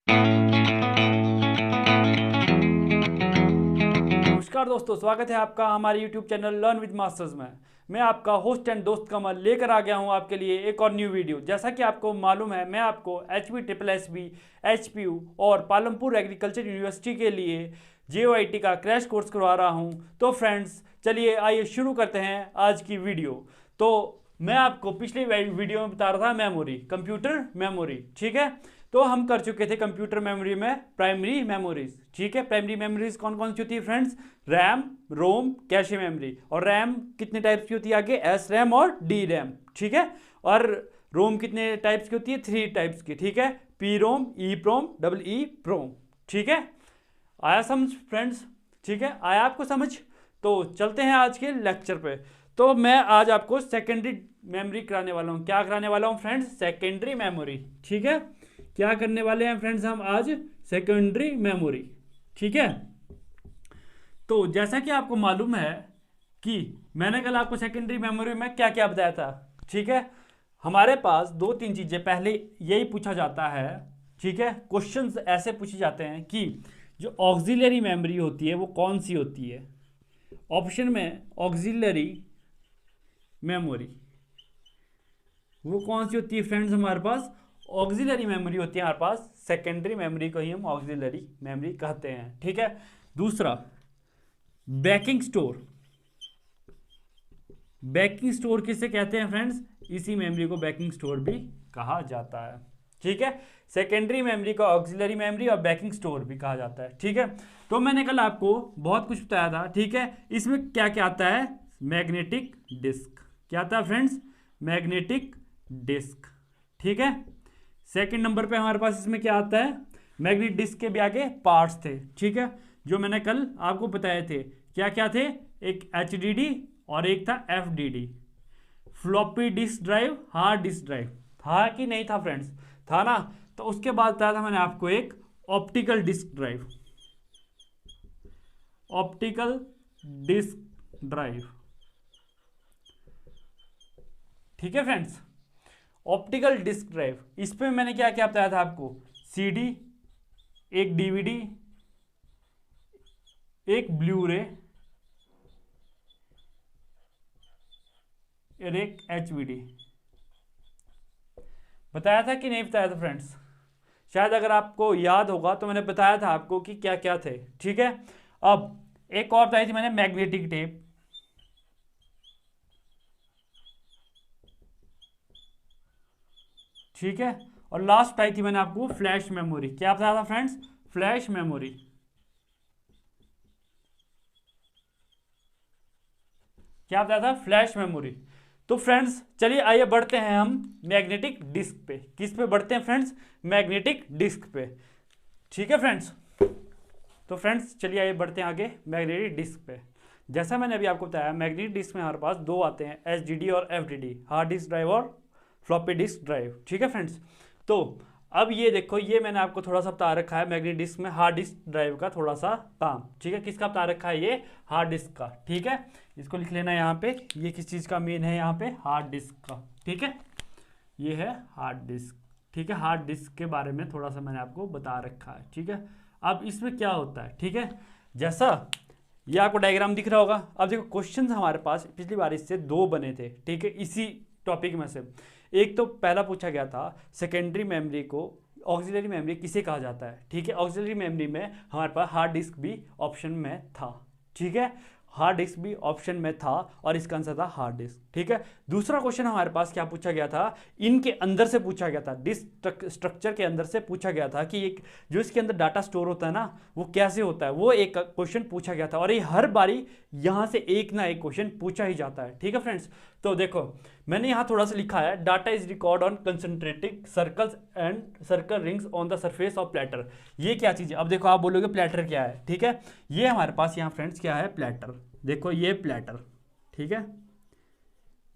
नमस्कार दोस्तों, स्वागत है आपका हमारे YouTube channel learn with masters में। मैं आपका होस्ट एंड दोस्त कमल लेकर आ गया हूं आपके लिए एक और न्यू वीडियो। जैसा कि आपको मालूम है, मैं आपको HB/SSB, HPU और पालमपुर एग्रीकल्चर यूनिवर्सिटी के लिए JOIT का क्रैश कोर्स करवा रहा हूं। तो फ्रेंड्स, चलिए आइए शुरू करते हैं आज की वीडियो। तो मैं आपको पिछले वीडियो में बता रहा था मेमोरी, कंप्यूटर मेमोरी, ठीक है। तो हम कर चुके थे कंप्यूटर मेमोरी में प्राइमरी मेमोरीज, ठीक है। प्राइमरी मेमोरीज कौन कौन सी होती है फ्रेंड्स? रैम, रोम, कैशे मेमोरी। और रैम कितने टाइप्स की होती है आगे? एस रैम और डी रैम, ठीक है। और रोम कितने टाइप्स की होती है? 3 टाइप्स की, ठीक है। पी रोम, ई प्रोम, डबल ई प्रोम, ठीक है। आया समझ फ्रेंड्स? ठीक है, आया आपको समझ? तो चलते हैं आज के लेक्चर पे। तो मैं आज आपको सेकेंडरी मेमोरी कराने वाला हूँ। क्या कराने वाला हूँ फ्रेंड्स? सेकेंडरी मेमोरी, ठीक है। क्या करने वाले हैं फ्रेंड्स हम आज? सेकेंडरी मेमोरी, ठीक है। तो जैसा कि आपको मालूम है कि मैंने कल आपको सेकेंडरी मेमोरी में क्या क्या बताया था, ठीक है। हमारे पास 2-3 चीज़ें, पहले यही पूछा जाता है, ठीक है। क्वेश्चंस ऐसे पूछे जाते हैं कि जो ऑक्सिलरी मेमोरी होती है वो कौन सी होती है। ऑप्शन में ऑक्सिलरी मेमोरी वो कौन सी होती है फ्रेंड्स? हमारे पास ऑक्सिलरी मेमोरी होती है हमारे पास। सेकेंडरी मेमोरी को ही हम ऑक्सिलरी मेमोरी कहते हैं, ठीक है। दूसरा, बैकिंग स्टोर। बैकिंग स्टोर किसे कहते हैं फ्रेंड्स? इसी मेमोरी को बैकिंग स्टोर भी कहा जाता है, ठीक है। सेकेंडरी मेमोरी को ऑक्सिलरी मेमोरी और बैकिंग स्टोर भी कहा जाता है, ठीक है। तो मैंने कल आपको बहुत कुछ बताया था, ठीक है। इसमें क्या क्या आता है? Magnetic disk. क्या आता है फ्रेंड्स? मैग्नेटिक डिस्क, ठीक है। सेकंड नंबर पे हमारे पास इसमें क्या आता है? मैग्नेटिक डिस्क के भी आगे पार्ट्स थे, ठीक है, जो मैंने कल आपको बताए थे। क्या क्या थे? एक HDD और एक था FDD। Floppy disk drive, hard disk drive. था कि नहीं था फ्रेंड्स? था ना। तो उसके बाद बताया था मैंने आपको एक optical disk drive. Optical disk drive, ठीक है फ्रेंड्स। ऑप्टिकल डिस्क ड्राइव, इस पे मैंने क्या क्या बताया था आपको? CD, एक DVD, एक ब्लू रे और एक HVD। बताया था कि नहीं बताया था फ्रेंड्स? शायद अगर आपको याद होगा तो मैंने बताया था आपको कि क्या क्या थे, ठीक है। अब एक और बताई थी मैंने, मैग्नेटिक टेप, ठीक है। और लास्ट बताई थी मैंने आपको फ्लैश मेमोरी। क्या बताया था फ्रेंड्स? Flash memory. क्या बताया था? Flash memory. तो फ्रेंड्स चलिए आइए बढ़ते हैं हम मैग्नेटिक डिस्क पे। किस पे बढ़ते हैं फ्रेंड्स? मैग्नेटिक डिस्क पे, ठीक है फ्रेंड्स। तो फ्रेंड्स चलिए आइए बढ़ते हैं आगे मैग्नेटिक डिस्क पे। जैसा मैंने अभी आपको बताया, मैग्नेटिक डिस्क में हमारे पास 2 आते हैं, HDD और FDD, हार्ड डिस्क ड्राइव और फ्लॉपी डिस्क ड्राइव, ठीक है फ्रेंड्स। तो अब ये देखो, ये मैंने आपको थोड़ा सा बता रखा है मैग्नेटिक डिस्क में हार्ड डिस्क ड्राइव का थोड़ा सा काम, ठीक है। किसका बता रखा है? ये हार्ड डिस्क का, ठीक है। इसको लिख लेना यहाँ पे। ये किस चीज़ का मेन है? यहाँ पे हार्ड डिस्क का, ठीक है। ये है हार्ड डिस्क, ठीक है। हार्ड डिस्क के बारे में थोड़ा सा मैंने आपको बता रखा है, ठीक है। अब इसमें क्या होता है, ठीक है। जैसा ये आपको डायग्राम दिख रहा होगा। अब देखो, क्वेश्चन हमारे पास पिछली बार इससे 2 बने थे, ठीक है, इसी टॉपिक में से। एक तो पहला पूछा गया था, सेकेंडरी मेमोरी को ऑक्सिलरी मेमोरी किसे कहा जाता है, ठीक है। ऑक्सिलरी मेमोरी में हमारे पास हार्ड डिस्क भी ऑप्शन में था, ठीक है। हार्ड डिस्क भी ऑप्शन में था और इसका आंसर था हार्ड डिस्क, ठीक है। दूसरा क्वेश्चन हमारे पास क्या पूछा गया था? इनके अंदर से पूछा गया था, डिस्क स्ट्रक्चर के अंदर से पूछा गया था कि एक जो इसके अंदर डाटा स्टोर होता है ना, वो कैसे होता है, वो एक क्वेश्चन पूछा गया था। और ये हर बारी यहाँ से एक ना एक क्वेश्चन पूछा ही जाता है, ठीक है फ्रेंड्स। तो देखो, मैंने यहाँ थोड़ा सा लिखा है, data is record on concentric circles and circle rings on the surface of platter. ये क्या चीज़ है? अब देखो, आप बोलोगे प्लेटर क्या है, ठीक है। ये हमारे पास यहाँ फ्रेंड्स क्या है? प्लेटर। देखो ये प्लेटर, ठीक है।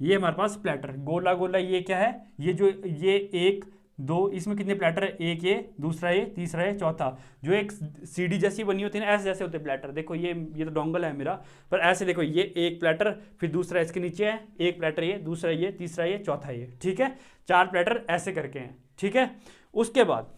ये हमारे पास प्लेटर गोला गोला, ये क्या है? ये जो ये 1 2, इसमें कितने प्लेटर है? एक, ये दूसरा, ये तीसरा, ये चौथा। जो एक सीढ़ी जैसी बनी होती है ना, ऐसे जैसे होते हैं प्लेटर। देखो ये तो डोंगल है मेरा, पर ऐसे देखो, ये एक प्लेटर, फिर दूसरा इसके नीचे है, एक प्लेटर ये, दूसरा ये, तीसरा ये, चौथा ये, ठीक है। 4 प्लेटर ऐसे करके हैं, ठीक है। उसके बाद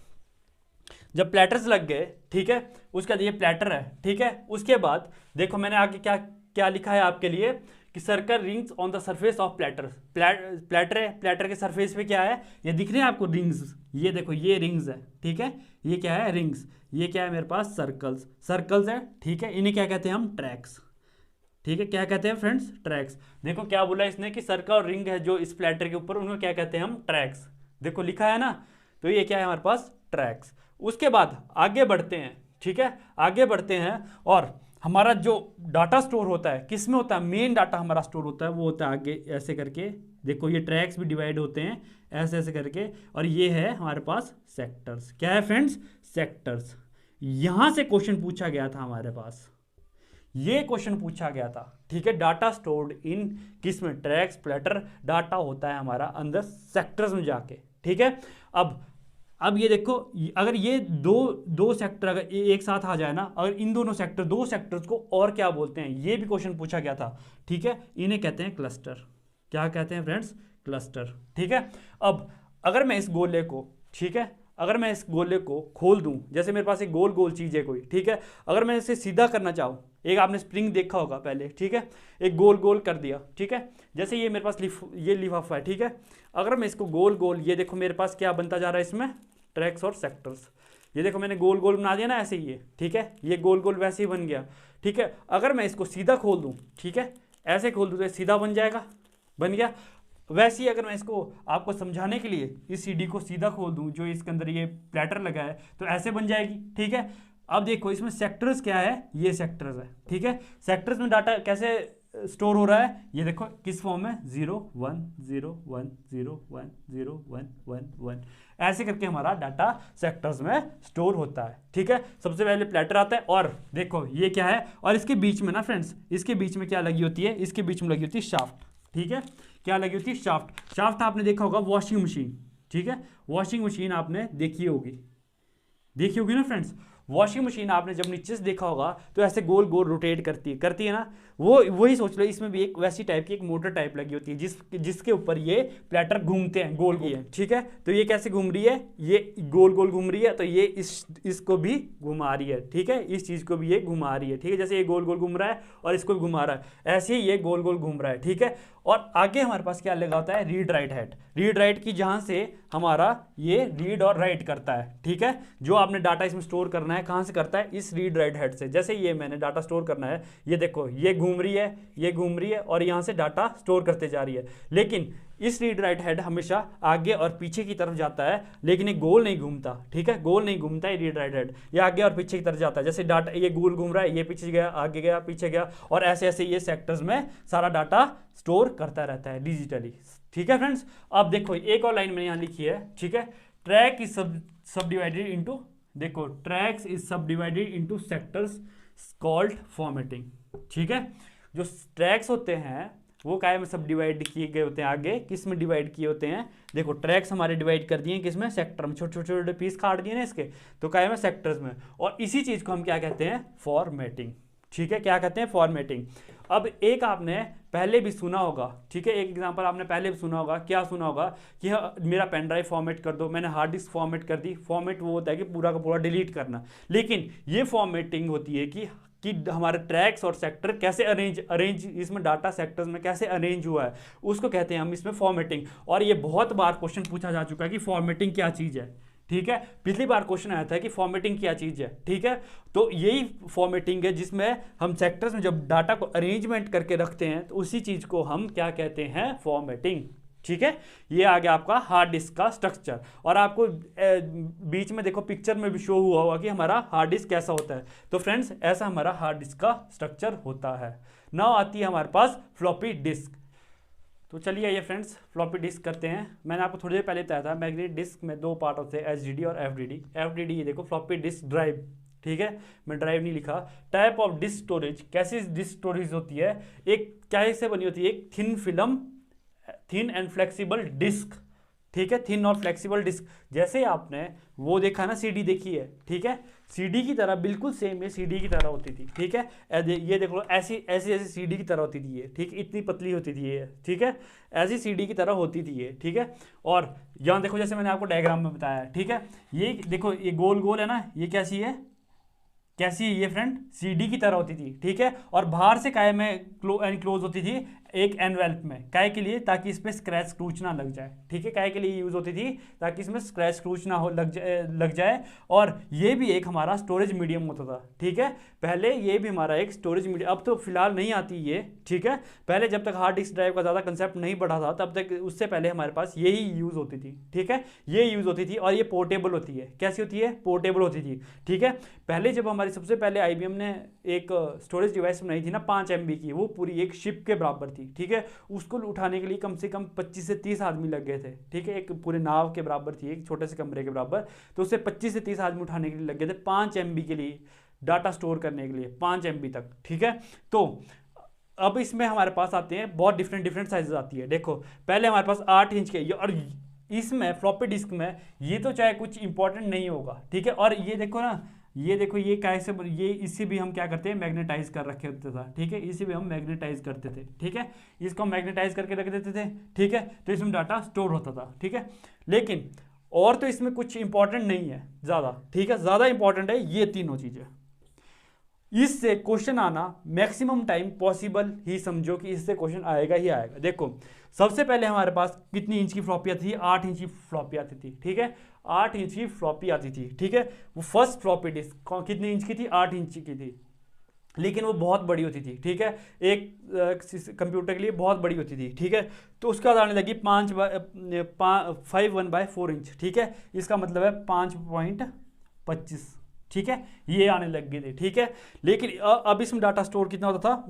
जब प्लेटर्स लग गए, ठीक है, उसके बाद ये प्लेटर है, ठीक है, उसके बाद देखो मैंने आगे क्या क्या लिखा है आपके लिए कि circle rings on the surface of platter. Platter है, प्लेटर के सरफेस पे क्या है, ये दिख रहे हैं आपको रिंग्स, ये देखो ये रिंग्स है, ठीक है, ये क्या है रिंग्स, ये क्या है मेरे पास सर्कल्स, सर्कल्स है, ठीक है, इन्हें क्या कहते हैं हम ट्रैक्स, ठीक है, क्या कहते हैं फ्रेंड्स ट्रैक्स। देखो क्या बोला इसने कि सर्कल और रिंग है जो इस प्लेटर के ऊपर, उनको क्या कहते हैं हम ट्रैक्स, देखो लिखा है ना, तो ये क्या है हमारे पास ट्रैक्स। उसके बाद आगे बढ़ते हैं, ठीक है, आगे बढ़ते हैं और हमारा जो डाटा स्टोर होता है किस में होता है, मेन डाटा हमारा स्टोर होता है वो होता है आगे ऐसे करके, देखो ये ट्रैक्स भी डिवाइड होते हैं ऐसे ऐसे करके, और ये है हमारे पास सेक्टर्स, क्या है फ्रेंड्स सेक्टर्स। यहां से क्वेश्चन पूछा गया था हमारे पास, ये क्वेश्चन पूछा गया था, ठीक है, डाटा स्टोर्ड इन किस में ट्रैक्स, प्लेटर, डाटा होता है हमारा अंदर सेक्टर्स में जाके, ठीक है। अब ये देखो अगर ये दो सेक्टर अगर एक साथ आ जाए ना, अगर इन दोनों सेक्टर, दो सेक्टर्स को और क्या बोलते हैं, ये भी क्वेश्चन पूछा गया था, ठीक है, इन्हें कहते हैं क्लस्टर, क्या कहते हैं फ्रेंड्स क्लस्टर, ठीक है। अब अगर मैं इस गोले को, ठीक है, अगर मैं इस गोले को खोल दूं, जैसे मेरे पास एक गोल गोल चीज है कोई, ठीक है, अगर मैं इसे सीधा करना चाहूँ, एक आपने स्प्रिंग देखा होगा पहले, ठीक है, एक गोल गोल कर दिया, ठीक है, जैसे ये मेरे पास ये लिफाफा है, ठीक है, अगर मैं इसको गोल गोल, ये देखो मेरे पास क्या बनता जा रहा है इसमें ट्रैक्स और सेक्टर्स, ये देखो मैंने गोल गोल बना दिया ना ऐसे ही, ठीक है, ये गोल गोल वैसे ही बन गया, ठीक है। अगर मैं इसको सीधा खोल दूं, ठीक है, ऐसे खोल दूं तो सीधा बन जाएगा, बन गया। वैसे ही अगर मैं इसको आपको समझाने के लिए इस सीडी को सीधा खोल दूं, जो इसके अंदर ये प्लेटर लगा है, तो ऐसे बन जाएगी, ठीक है। अब देखो इसमें सेक्टर्स क्या है, ये सेक्टर्स है, ठीक है, सेक्टर्स में डाटा कैसे स्टोर हो रहा है, ये देखो किस फॉर्म में 0 1 0 1 0 1 0 1 1 1 ऐसे करके हमारा डाटा सेक्टर्स में स्टोर होता है, ठीक है। सबसे पहले प्लेटर आता है और देखो ये क्या है, और इसके बीच में ना फ्रेंड्स, इसके बीच में क्या लगी होती है, इसके बीच में लगी होती है शाफ्ट, ठीक है, क्या लगी होती है शाफ्ट। शाफ्ट आपने देखा होगा वॉशिंग मशीन, ठीक है, वॉशिंग मशीन आपने देखी होगी ना फ्रेंड्स, वॉशिंग मशीन आपने जब नीचे से देखा होगा तो ऐसे गोल गोल रोटेट करती है ना, वही सोच लो इसमें भी एक वैसी टाइप की एक मोटर टाइप लगी होती है जिसके ऊपर ये प्लेटर घूमते हैं गोल गोल, ठीक है। तो ये कैसे घूम रही है, ये गोल गोल घूम रही है, तो ये इसको भी घुमा रही है, ठीक है, इस चीज को भी ये घुमा रही है, ठीक है, जैसे ये गोल गोल घूम रहा है और इसको भी घुमा रहा है, ऐसे ही ये गोल गोल घूम रहा है, ठीक है। और आगे हमारे पास क्या लगा होता है read write head, read write की जहां से हमारा ये रीड और राइट करता है, ठीक है, जो आपने डाटा इसमें स्टोर करना है कहां से करता है, इस रीड राइट हेड से। जैसे ये मैंने डाटा स्टोर करना है, ये देखो ये घूम रही है, ये घूम रही है और यहां से डाटा स्टोर करते जा रही है, लेकिन इस रीड राइट हेड हमेशा आगे और पीछे की तरफ जाता है, लेकिन ये गोल नहीं घूमता, ठीक है, गोल नहीं घूमता है रीड राइट हेड, ये आगे और पीछे की तरफ जाता है। जैसे डाटा ये गोल घूम रहा है, ये पीछे गया, आगे गया, पीछे गया, और ऐसे ऐसे ये सेक्टर्स में सारा डाटा स्टोर करता रहता है डिजिटली, ठीक है फ्रेंड्स। अब देखो एक और लाइन मैंने यहाँ लिखी है, ठीक है, ट्रैक इज सब डिवाइडेड इनटू, देखो ट्रैक्स इज सब divided into sectors called formatting, ठीक है। जो ट्रैक्स होते हैं वो काय में सब डिवाइड किए गए होते हैं, आगे किस में डिवाइड किए होते हैं, देखो ट्रैक्स हमारे डिवाइड कर दिए किस में, सेक्टर में, छोटे छोटे छोटे पीस काट दिए ना इसके, तो काय में सेक्टर्स में, और इसी चीज को हम क्या कहते हैं फॉर्मेटिंग, ठीक है, क्या कहते हैं फॉर्मेटिंग। अब एक आपने पहले भी सुना होगा, ठीक है, एक एग्जांपल आपने पहले भी सुना होगा, क्या सुना होगा कि मेरा पेन ड्राइव फॉर्मेट कर दो, मैंने हार्ड डिस्क फॉर्मेट कर दी। फॉर्मेट वो होता है कि पूरा का पूरा डिलीट करना, लेकिन ये फॉर्मेटिंग होती है कि हमारे ट्रैक्स और सेक्टर कैसे अरेंज इसमें डाटा सेक्टर्स में कैसे अरेंज हुआ है, उसको कहते हैं हम इसमें फॉर्मेटिंग। और ये बहुत बार क्वेश्चन पूछा जा चुका है कि फॉर्मेटिंग क्या चीज़ है, ठीक है, पिछली बार क्वेश्चन आया था कि फॉर्मेटिंग क्या चीज़ है, ठीक है। तो यही फॉर्मेटिंग है जिसमें हम सेक्टर्स में जब डाटा को अरेंजमेंट करके रखते हैं तो उसी चीज़ को हम क्या कहते हैं फॉर्मेटिंग, ठीक है। ये आ गया आपका हार्ड डिस्क का स्ट्रक्चर, और आपको बीच में देखो पिक्चर में भी शो हुआ होगा कि हमारा हार्ड डिस्क कैसा होता है। तो फ्रेंड्स ऐसा हमारा हार्ड डिस्क का स्ट्रक्चर होता है। नाउ आती है हमारे पास फ्लॉपी डिस्क। तो चलिए आइए फ्रेंड्स फ्लॉपी डिस्क करते हैं। मैंने आपको थोड़ी देर पहले बताया था मैग्नेटिक डिस्क में दो पार्ट होते हैं, एचडीडी और एफडीडी। एफडीडी ये देखो फ्लॉपी डिस्क ड्राइव, ठीक है, मैं ड्राइव नहीं लिखा। टाइप ऑफ डिस्क स्टोरेज, कैसी डिस्क स्टोरेज होती है, एक क्या से बनी होती है, एक थिन एंड फ्लेक्सिबल डिस्क, ठीक है, थिन और फ्लेक्सिबल डिस्क। जैसे आपने वो देखा ना, सीडी देखी है, ठीक है, सीडी की तरह बिल्कुल सेम ये सीडी की तरह होती थी, ठीक है। ये देख लो, ऐसी ऐसी ऐसी सीडी की तरह होती थी ये, ठीक, इतनी पतली होती थी ये, ठीक है, ऐसी सीडी की तरह होती थी ये, ठीक है। और यहाँ देखो, जैसे मैंने आपको डायग्राम में बताया, ठीक है, ये देखो, ये गोल गोल है ना, ये कैसी है, कैसी है ये फ्रेंड, सीडी की तरह होती थी, ठीक है। और बाहर से काय में क्लोज होती थी एक एनवेल्प में, काय के लिए, ताकि इस पर स्क्रैच स्क्रूच ना लग जाए, ठीक है, काय के लिए यूज होती थी ताकि इसमें स्क्रैच स्क्रूच ना हो लग जाए। और ये भी एक हमारा स्टोरेज मीडियम होता था, ठीक है, पहले ये भी हमारा एक स्टोरेज मीडियम, अब तो फिलहाल नहीं आती ये, ठीक है। पहले जब तक हार्ड डिस्क ड्राइव का ज़्यादा कंसेप्ट नहीं बढ़ा था तब तक, उससे पहले हमारे पास यही यूज़ होती थी, ठीक है, ये यूज़ होती थी। और ये पोर्टेबल होती है, कैसी होती है, पोर्टेबल होती थी, ठीक है। पहले जब हमारी सबसे पहले IBM ने एक स्टोरेज डिवाइस बनाई थी ना 5 MB की, वो पूरी एक शिप के बराबर थी, ठीक है। उसको उठाने के लिए कम से कम 25 से 30 आदमी लग गए थे, ठीक है, एक पूरे नाव के बराबर थी, एक छोटे से कमरे के बराबर, तो उससे 25 से 30 आदमी उठाने के लिए लग गए थे 5 MB के लिए, डाटा स्टोर करने के लिए 5 MB तक, ठीक है। तो अब इसमें हमारे पास आते हैं बहुत डिफरेंट साइजेस आती है। देखो, पहले हमारे पास 8 इंच के, और इसमें फ्लॉपी डिस्क में ये तो चाहे कुछ इंपॉर्टेंट नहीं होगा, ठीक है। और ये देखो ना, ये देखो, ये कैसे, ये इसे भी हम क्या करते हैं, मैग्नेटाइज कर रखे होते था, ठीक है, इसे भी हम मैग्नेटाइज करते थे, ठीक है, इसको हम मैग्नेटाइज करके रख देते थे, ठीक है, तो इसमें डाटा स्टोर होता था, ठीक है। लेकिन और तो इसमें कुछ इंपॉर्टेंट नहीं है ज़्यादा, ठीक है, ज़्यादा इंपॉर्टेंट है ये तीनों चीज़ें। इससे क्वेश्चन आना मैक्सिमम टाइम पॉसिबल ही समझो कि इससे क्वेश्चन आएगा ही आएगा। देखो, सबसे पहले हमारे पास कितनी इंच की फ्लॉपी आती थी, 8 इंच की फ्लॉपी आती थी, ठीक है, 8 इंच की फ्लॉपी आती थी, ठीक है। वो फर्स्ट फ्लॉपी डिस्क कितनी इंच की थी, 8 इंच की थी, लेकिन वो बहुत बड़ी होती थी, ठीक है, एक कंप्यूटर के लिए बहुत बड़ी होती थी, ठीक है। तो उसके बाद आने लगी 5/4 इंच, ठीक है, इसका मतलब है 5.25, ठीक है, ये आने लग गए थे, ठीक है। लेकिन अब इसमें डाटा स्टोर कितना होता था,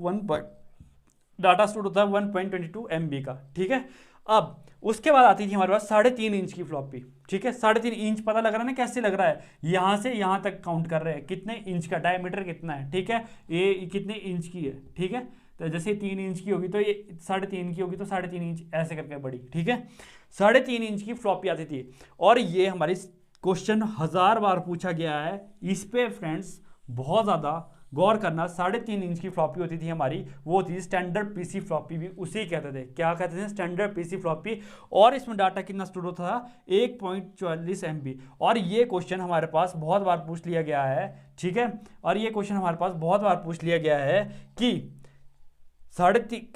डाटा स्टोर होता है 1.22 MB का, ठीक है। अब उसके बाद आती थी हमारे पास 3.5 इंच की फ्लॉपी, ठीक है, 3.5 इंच, पता लग रहा है ना कैसे लग रहा है, यहाँ से यहाँ तक काउंट कर रहे हैं कितने इंच का, डायमीटर कितना है, ठीक है, ये कितने इंच की है, ठीक है। तो जैसे 3 इंच की होगी तो ये 3.5 की होगी, तो 3.5 इंच ऐसे करके बड़ी, ठीक है, 3.5 इंच की फ्लॉपी आती थी। और ये हमारी क्वेश्चन 1000 बार पूछा गया है, इस पे फ्रेंड्स बहुत ज़्यादा गौर करना। 3.5 इंच की फ्लॉपी होती थी हमारी, वो थी स्टैंडर्ड PC फ्लॉपी, भी उसी कहते थे, क्या कहते थे, स्टैंडर्ड PC फ्लॉपी। और इसमें डाटा कितना स्टोर होता था, 1.44 MB। और ये क्वेश्चन हमारे पास बहुत बार पूछ लिया गया है, ठीक है, और ये क्वेश्चन हमारे पास बहुत बार पूछ लिया गया है कि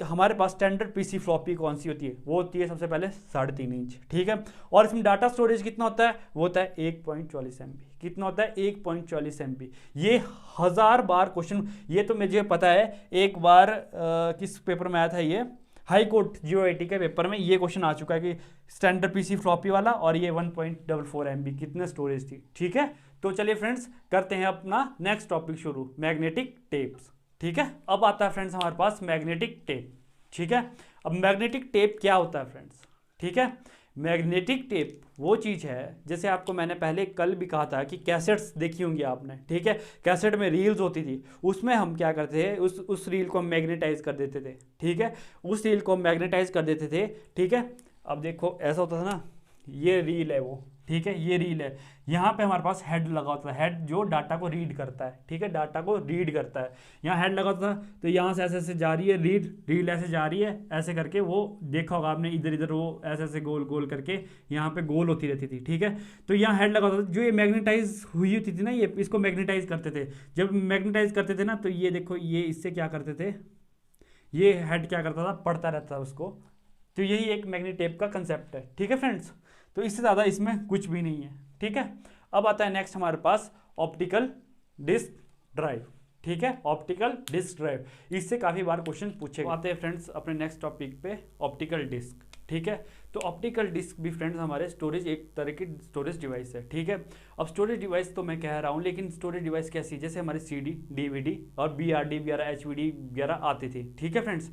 हमारे पास स्टैंडर्ड PC फ्लॉपी कौन सी होती है, वो होती है सबसे पहले 3.5 इंच, ठीक है। और इसमें डाटा स्टोरेज कितना होता है, वो होता है 1.44 MB। कितना होता है, 1.44 MB। ये 1000 बार क्वेश्चन, ये तो मुझे पता है, एक बार किस पेपर में आया था, ये हाई कोर्ट GOIT के पेपर में ये क्वेश्चन आ चुका है कि स्टैंडर्ड PC फ्लॉपी वाला, और ये 1.44 MB कितने स्टोरेज थी, ठीक है। तो चलिए फ्रेंड्स, करते हैं अपना नेक्स्ट टॉपिक शुरू, मैग्नेटिक टेप्स, ठीक है। अब आता है फ्रेंड्स हमारे पास मैग्नेटिक टेप, ठीक है। अब मैग्नेटिक टेप क्या होता है फ्रेंड्स, ठीक है। मैग्नेटिक टेप वो चीज़ है, जैसे आपको मैंने पहले कल भी कहा था कि कैसेट्स देखी होंगी आपने, ठीक है, कैसेट में रील्स होती थी, उसमें हम क्या करते थे, उस रील को हम मैग्नेटाइज कर देते थे, ठीक है, उस रील को हम मैग्नेटाइज कर देते थे, ठीक है। अब देखो ऐसा होता था ना, ये रील है वो, ठीक है, ये रील है, यहाँ पे हमारे पास हेड लगा होता है, हेड जो डाटा को रीड करता है, ठीक है, डाटा को रीड करता है, यहाँ हेड लगा होता है। तो यहाँ से ऐसे ऐसे जा रही है रील ऐसे जा रही है, ऐसे करके वो देखा होगा आपने, इधर इधर वो ऐसे ऐसे गोल गोल करके यहाँ पे गोल होती रहती थी, ठीक है। तो यहाँ हेड लगा होता था, जो ये मैग्नेटाइज हुई होती थी ना, ये इसको मैग्नेटाइज करते थे। जब मैग्नेटाइज करते थे ना, तो ये देखो, ये इससे क्या करते थे, ये हेड क्या करता था, पढ़ता रहता था उसको। तो यही एक मैग्नेटिक टेप का कंसेप्ट है, ठीक है फ्रेंड्स। तो इससे ज़्यादा इसमें कुछ भी नहीं है, ठीक है। अब आता है नेक्स्ट हमारे पास ऑप्टिकल डिस्क ड्राइव, ठीक है, ऑप्टिकल डिस्क ड्राइव, इससे काफ़ी बार क्वेश्चन पूछे आते हैं फ्रेंड्स अपने नेक्स्ट टॉपिक पे, ऑप्टिकल डिस्क, ठीक है। तो ऑप्टिकल डिस्क भी फ्रेंड्स हमारे स्टोरेज, एक तरह की स्टोरेज डिवाइस है, ठीक है। अब स्टोरेज डिवाइस तो मैं कह रहा हूँ, लेकिन स्टोरेज डिवाइस कैसी, जैसे हमारी CD, DVD और BRD वगैरह, HVD वगैरह आती थी, ठीक है फ्रेंड्स,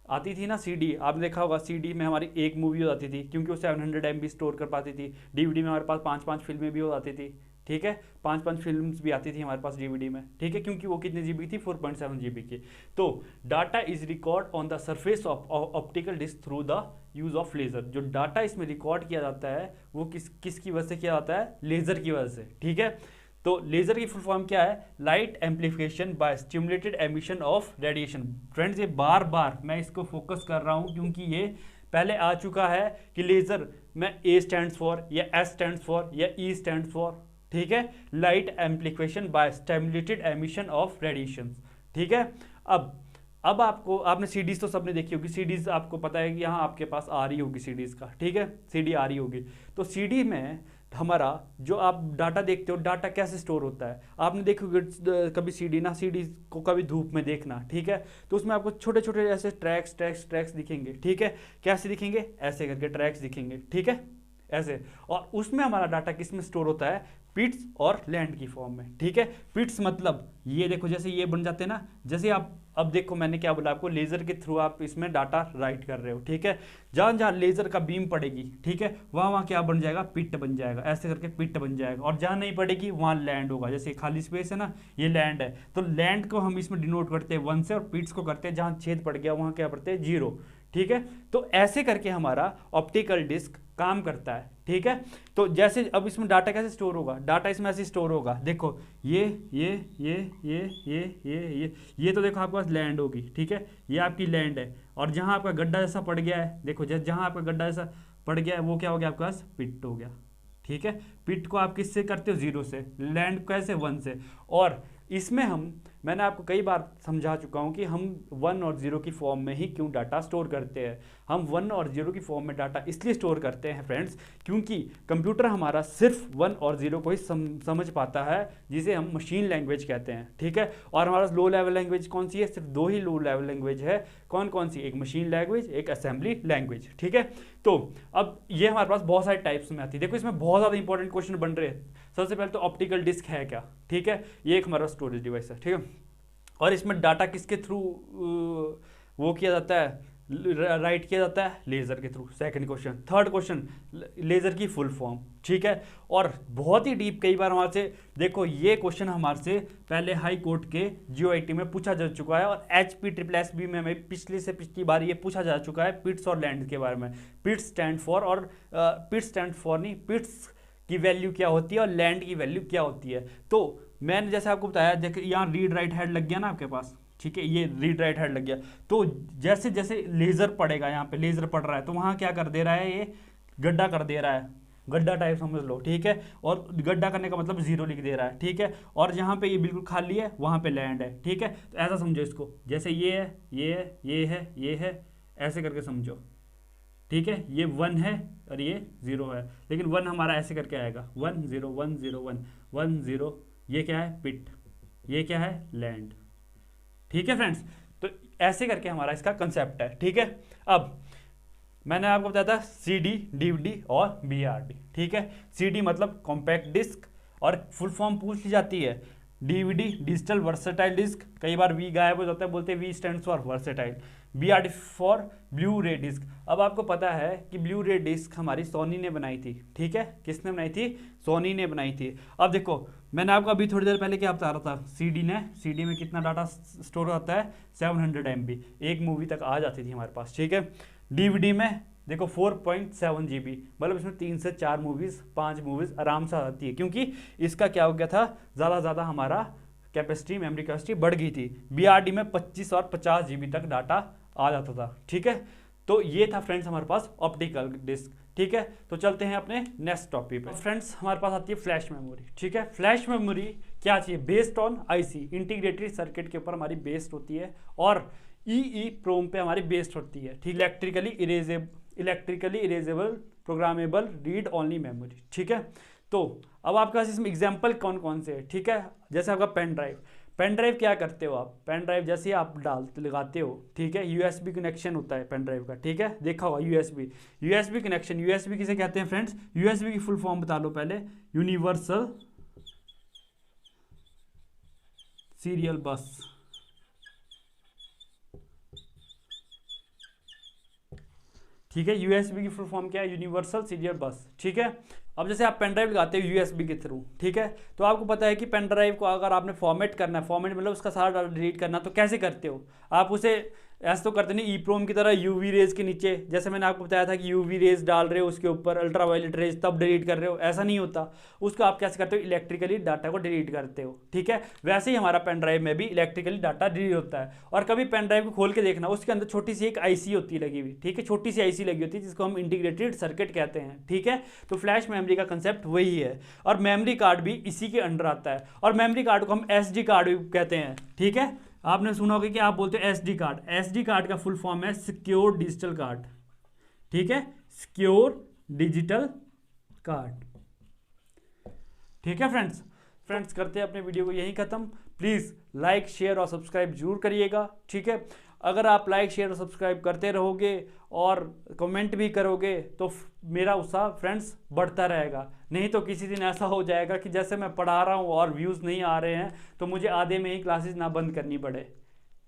आती थी ना CD, आपने देखा होगा CD में हमारी एक मूवी हो जाती थी, क्योंकि वो 700 MB स्टोर कर पाती थी। DVD में हमारे पास 5-5 फिल्में भी हो जाती थी, ठीक है। 5 फिल्म्स भी आती थी हमारे पास डीवीडी में, ठीक है, क्योंकि वो कितने जीबी थी, 4.7 जीबी की। तो data is record on the surface of optical disc through the use of laser. जो डाटा इसमें रिकॉर्ड किया जाता है वो किसकी वजह से किया जाता है, लेजर की वजह से, ठीक है। तो लेजर की फुल फॉर्म क्या है, light amplification by stimulated emission of radiation. Friends ये बार बार मैं इसको फोकस कर रहा हूं क्योंकि ये पहले आ चुका है कि लेजर में ए स्टैंड्स फॉर या एस स्टैंड्स फॉर या ई स्टैंड्स फॉर, ठीक है, light amplification by stimulated emission of radiation, ठीक है। अब आपने सीडीज तो सबने देखी होगी, सीडीज आपको पता है कि यहाँ आपके पास आ रही होगी सीडीज का, ठीक है, सीडी आ रही होगी। तो सीडी में हमारा जो आप डाटा देखते हो, डाटा कैसे स्टोर होता है, आपने देखोगे कभी सीडी को कभी धूप में देखना, ठीक है, तो उसमें आपको छोटे छोटे ऐसे ट्रैक्स दिखेंगे, ठीक है, कैसे दिखेंगे, ऐसे करके ट्रैक्स दिखेंगे, ठीक है, ऐसे। और उसमें हमारा डाटा किस में स्टोर होता है, पिट्स और लैंड की फॉर्म में, ठीक है। पिट्स मतलब ये देखो जैसे ये बन जाते हैं ना, जैसे आप अब देखो मैंने क्या बोला आपको, लेजर के थ्रू आप इसमें डाटा राइट कर रहे हो, ठीक है, जहां जहां लेजर का बीम पड़ेगी, ठीक है, वहां वहां क्या बन जाएगा, पिट बन जाएगा, ऐसे करके पिट बन जाएगा। और जहां नहीं पड़ेगी वहां लैंड होगा, जैसे खाली स्पेस है ना, ये लैंड है, तो लैंड को हम इसमें डिनोट करते हैं 1 से, और पिट्स को करते हैं जहां छेद पड़ गया वहां क्या पड़ते हैं 0, ठीक है। तो ऐसे करके हमारा ऑप्टिकल डिस्क काम करता है, ठीक है। तो जैसे अब इसमें डाटा कैसे स्टोर होगा, डाटा इसमें ऐसे स्टोर होगा, देखो ये तो देखो आपके पास लैंड होगी, ठीक है, ये आपकी लैंड है, और जहां आपका गड्ढा जैसा पड़ गया है, देखो जहां आपका गड्ढा जैसा पड़ गया है वो क्या हो गया आपके पास, पिट हो गया, ठीक है। पिट को आप किससे करते हो, 0 से, लैंड कैसे 1 से। और इसमें मैंने आपको कई बार समझा चुका हूं कि हम 1 और 0 की फॉर्म में ही क्यों डाटा स्टोर करते हैं। हम 1 और 0 की फॉर्म में डाटा इसलिए स्टोर करते हैं फ्रेंड्स, क्योंकि कंप्यूटर हमारा सिर्फ 1 और 0 को ही समझ पाता है, जिसे हम मशीन लैंग्वेज कहते हैं, ठीक है। और हमारा लो लेवल लैंग्वेज कौन सी है, सिर्फ 2 ही लो लेवल लैंग्वेज है, कौन सी, एक मशीन लैंग्वेज, एक असेंबली लैंग्वेज, ठीक है। तो अब ये हमारे पास बहुत सारे टाइप्स में आती है, देखो इसमें बहुत ज़्यादा इंपॉर्टेंट क्वेश्चन बन रहे हैं। सबसे पहले तो ऑप्टिकल डिस्क है क्या, ठीक है, ये एक हमारा स्टोरेज डिवाइस है, ठीक है, और इसमें डाटा किसके थ्रू वो किया जाता है, राइट किया जाता है, लेजर के through. Second question. Third question, laser की फुल फॉर्म, ठीक है, और बहुत ही डीप, कई बार हमारे से देखो ये क्वेश्चन हमारे से पहले हाई कोर्ट के जीओआईटी में पूछा जा चुका है, और HP-SSB में हमें पिछली बार ये पूछा जा चुका है पिट्स और लैंड के बारे में। पिट्स स्टैंड फॉर, और पिट्स स्टैंड फॉर नहीं, पिट्स की वैल्यू क्या होती है और लैंड की वैल्यू क्या होती है। तो मैंने जैसे आपको बताया, देखिए यहाँ रीड राइट हेड लग गया ना आपके पास, ठीक है, ये रीड राइट हेड लग गया, तो जैसे जैसे लेजर पड़ेगा, यहाँ पे लेजर पड़ रहा है, तो वहाँ क्या कर दे रहा है, ये गड्ढा कर दे रहा है, गड्ढा टाइप समझ लो, ठीक है, और गड्ढा करने का मतलब 0 लिख दे रहा है, ठीक है, और जहाँ पे ये बिल्कुल खाली है वहाँ पे लैंड है, ठीक है। तो ऐसा समझो इसको, जैसे ये है, ये है, ये है, ये है, ऐसे करके समझो, ठीक है, ये 1 है और ये 0 है, लेकिन 1 हमारा ऐसे करके आएगा, 1 0 1 0 1 1 0, ये क्या है, पिट, ये क्या है, लैंड, ठीक है फ्रेंड्स। तो ऐसे करके हमारा इसका कंसेप्ट है, ठीक है। अब मैंने आपको बताया था CD, DVD और BRD, ठीक है। CD मतलब कॉम्पैक्ट डिस्क, और फुल फॉर्म पूछ ली जाती है, DVD डिजिटल वर्सेटाइल डिस्क, कई बार V गायब हो जाता है, बोलते हैं V stands for versatile. BRD for blue रे डिस्क। अब आपको पता है कि ब्लू रे डिस्क हमारी सोनी ने बनाई थी, ठीक है, किसने बनाई थी, सोनी ने बनाई थी। अब देखो मैंने आपको अभी थोड़ी देर पहले क्या बता रहा था, CD में कितना डाटा स्टोर होता है, 700 MB, एक मूवी तक आ जाती थी हमारे पास, ठीक है। DVD में देखो 4.7 GB, मतलब इसमें 3 से 4 मूवीज़ 5 मूवीज़ आराम से आ जाती है, क्योंकि इसका क्या हो गया था, ज़्यादा हमारा कैपेसिटी, मेमोरी कैपेसिटी बढ़ गई थी। BRD में 25 और 50 GB तक डाटा आ जाता था, ठीक है। तो ये था फ्रेंड्स हमारे पास ऑप्टिकल डिस्क, ठीक है। तो चलते हैं अपने नेक्स्ट टॉपिक पे। फ्रेंड्स हमारे पास आती है फ्लैश मेमोरी, ठीक है। फ्लैश मेमोरी क्या चाहिए, based on IC, integrated circuit के ऊपर हमारी बेस्ड होती है, और EEPROM पे हमारी बेस्ड होती है, ठीक, electrically erasable programmable read only memory, ठीक है। तो अब आपके पास इसमें एग्जाम्पल कौन से है, ठीक है, जैसे आपका पेन ड्राइव क्या करते हो आप, पेन ड्राइव जैसे ही आप लगाते हो, ठीक है, USB कनेक्शन होता है पेन ड्राइव का, ठीक है, देखा होगा USB कनेक्शन। USB किसे कहते हैं फ्रेंड्स, USB की फुल फॉर्म बता लो पहले, यूनिवर्सल सीरियल बस, ठीक है। USB की फुल फॉर्म क्या है, यूनिवर्सल सीरियल बस, ठीक है। अब जैसे आप पेन ड्राइव लगाते हो यूएसबी के थ्रू, ठीक है, तो आपको पता है कि पेन ड्राइव को अगर आपने फॉर्मेट करना है, फॉर्मेट मतलब उसका सारा डाटा डिलीट करना, तो कैसे करते हो आप उसे? ऐसा तो करते नहीं ईप्रोम की तरह यूवी रेज के नीचे, जैसे मैंने आपको बताया था कि यूवी रेज डाल रहे हो उसके ऊपर, अल्ट्रा वायलेट रेज, तब डिलीट कर रहे हो, ऐसा नहीं होता। उसको आप कैसे करते हो? इलेक्ट्रिकली डाटा को डिलीट करते हो, ठीक है। वैसे ही हमारा पेन ड्राइव में भी इलेक्ट्रिकली डाटा डिलीट होता है। और कभी पेन ड्राइव को खोल के देखना, उसके अंदर छोटी सी एक आईसी होती है लगी हुई, ठीक है, छोटी सी आईसी लगी होती है जिसको हम इंटीग्रेटेड सर्किट कहते हैं, ठीक है। तो फ्लैश मेमोरी का कंसेप्ट वही है, और मेमोरी कार्ड भी इसी के अंडर आता है, और मेमोरी कार्ड को हम एसडी कार्ड भी कहते हैं, ठीक है। आपने सुना होगा कि आप बोलते हो एसडी कार्ड, एसडी कार्ड का फुल फॉर्म है सिक्योर डिजिटल कार्ड, ठीक है, सिक्योर डिजिटल कार्ड, ठीक है फ्रेंड्स करते हैं अपने वीडियो को यहीं खत्म। प्लीज़ लाइक शेयर और सब्सक्राइब जरूर करिएगा, ठीक है। अगर आप लाइक शेयर और सब्सक्राइब करते रहोगे और कमेंट भी करोगे तो मेरा उत्साह फ्रेंड्स बढ़ता रहेगा। नहीं तो किसी दिन ऐसा हो जाएगा कि जैसे मैं पढ़ा रहा हूँ और व्यूज़ नहीं आ रहे हैं तो मुझे आधे में ही क्लासेस ना बंद करनी पड़े,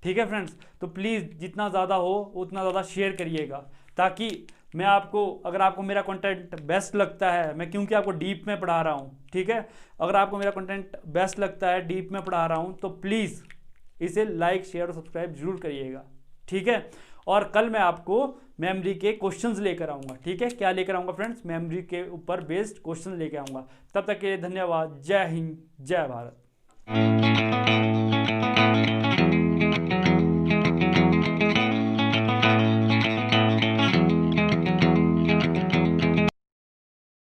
ठीक है फ्रेंड्स। तो प्लीज़ जितना ज़्यादा हो उतना ज़्यादा शेयर करिएगा, ताकि मैं आपको, अगर आपको मेरा कंटेंट बेस्ट लगता है, मैं क्योंकि आपको डीप में पढ़ा रहा हूँ, ठीक है, अगर आपको मेरा कंटेंट बेस्ट लगता है, डीप में पढ़ा रहा हूँ, तो प्लीज़ इसे लाइक शेयर और सब्सक्राइब जरूर करिएगा, ठीक है। और कल मैं आपको मेमोरी के क्वेश्चंस लेकर आऊँगा, ठीक है। क्या लेकर आऊँगा फ्रेंड्स? मेमोरी के ऊपर बेस्ड क्वेश्चन लेकर आऊँगा। तब तक के लिए धन्यवाद। जय हिंद, जय भारत।